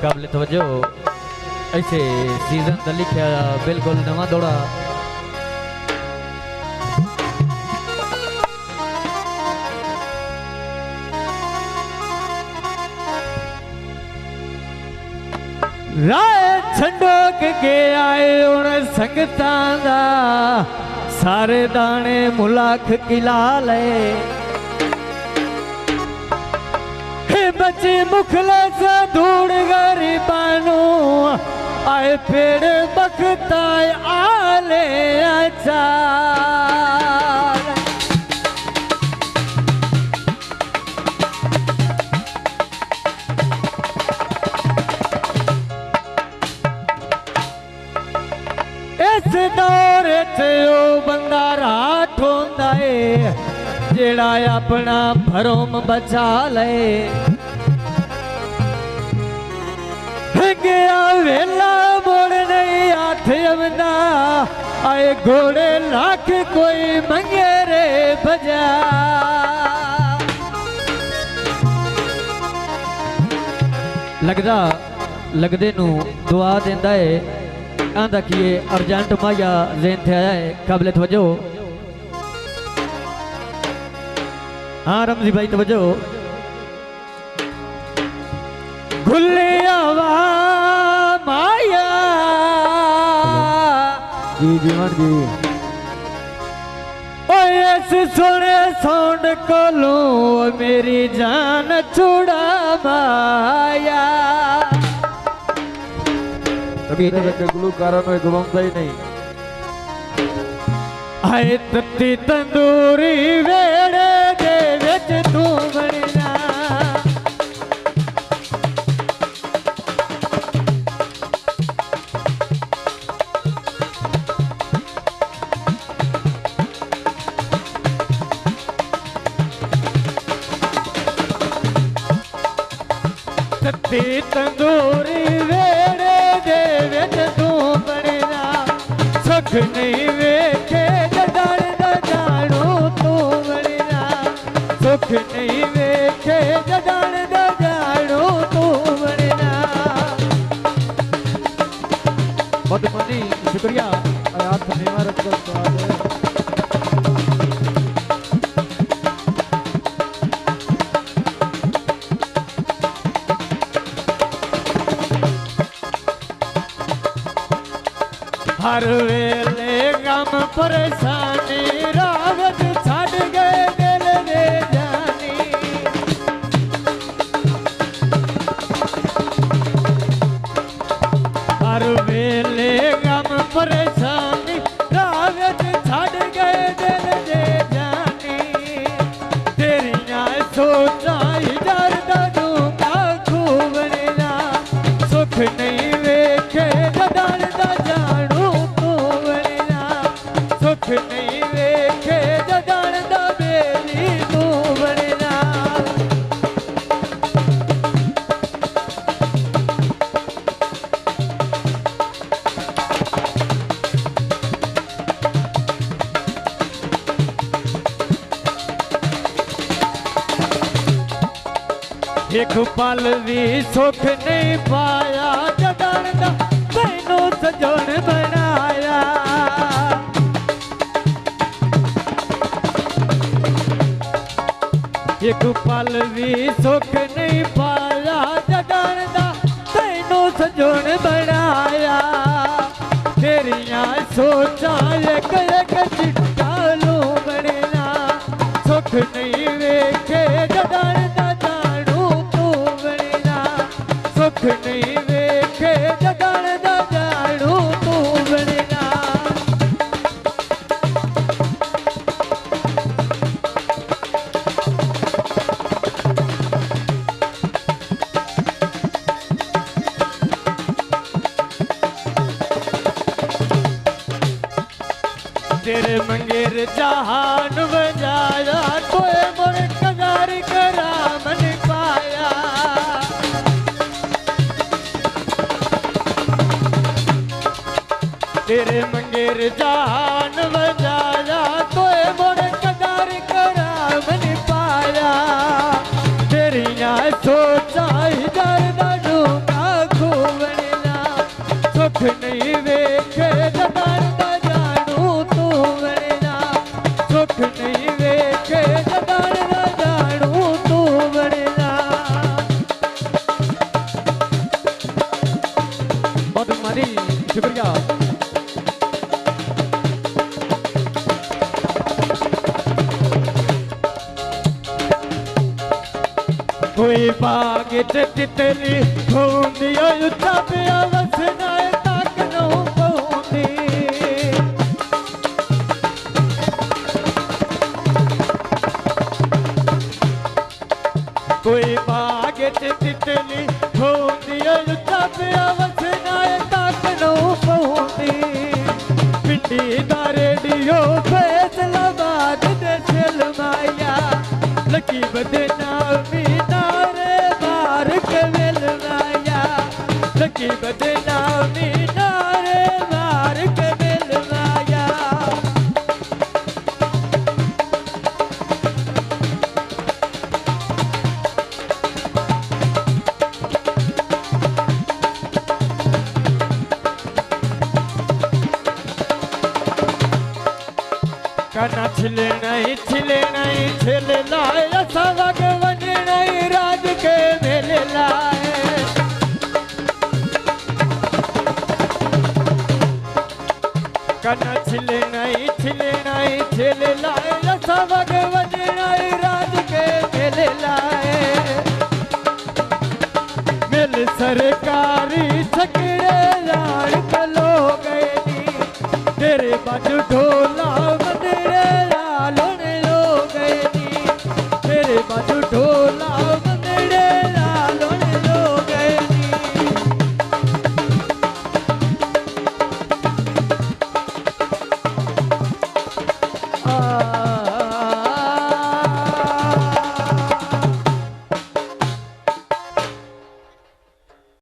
काबिल तवज्जो ऐसे सीजन का लिखा बिल्कुल नवा दौड़ा राय छंडोक के आए उन संगतां दा सारे दाने मुलाख किला ले बच्चे मुखलस धूड़ गरीबानू आए पेड़ बखताए आले अचार इस दौर च ओ बंदा राठ होंदा है जेड़ा अपना भरोम बचा ले गया वेला मोड़ नहीं हाथ अमदा आए घोड़े लाख कोई मंगे रे बजा लगदा लगदे नू दुआ देंदा है आंदा कि ये अर्जेंट माया ज़हन थे आया है काबिल तवज्जो हाँ रमजी भाई तवज्जो गुलियावा माया जी जीवन जी ओएस सुने साउंड को लूं मेरी जान छुड़ा माया कभी गुलकारों में घुमाता ही नहीं आए तत्ती तंदूरी वेड़े दे विच तू बनना तत्ती तंदूरी वेड़े दे विच तू बनना सुख नहीं वेखे जदड़ दा जानू तू बनना सुख नहीं वेखे जदड़ दा जानू तू बनना बहुत मनी शुक्रिया हाथ नेवा रख कर हर वेले गम परेशानी रावत छड़ गए दिल दे जानी हर वेले गम परेशानी रावत छड़ गए दिल दे जानी तेरियां सोचां इधर दा दूंगा खूबना सुख नहीं वेखे जदड़ दा जानू सुख नहीं वेखे जगण दा बेली तू बनना एक पल भी सुख नहीं पाया जगण दा तैनू सजन बनाया एक पल भी सुख नहीं पाया जगण दा तैनू सजन बनाया तेरियां सोचां एक एक चिट्टा लू बनना सुख नहीं वेखे जगण दा जानू तू बनना सुख नहीं वेखे जगण दा जानू तू बनना तेरे मंगेर जहान बजाया कोई मोर कगार करा मन पाया तेरे मंगेर जहान बजाया कोई मोर कगार करा मन पाया तेरियां सोचां इधर दा डूंगा शुक्रिया। कोई बाग तितली होंदी उच्चा पिया वसना तक नो पहुंदी कोई बाग तितली होंदी उच्चा पिया वसना तक नो पहुंदी पिंडी दा रेडियो फैसलाबाद दे सिल माया लकी बदना मीनारे मार के मिल माया लकी बदना मीनारे मार के मिल माया कना छिले नहीं छिले लाए सवग वन नहीं राज के मेले लाए कना छिले नहीं छिले लाए सवग वन नहीं राज के मेले लाए मिल सरकारी छकड़े लाड़ कलो गए नी तेरे बाजू ढोला मंदिरे लालों ने लो गए नी तेरे बाजू ढोला मंदिरे लालों ने लो गए नी आ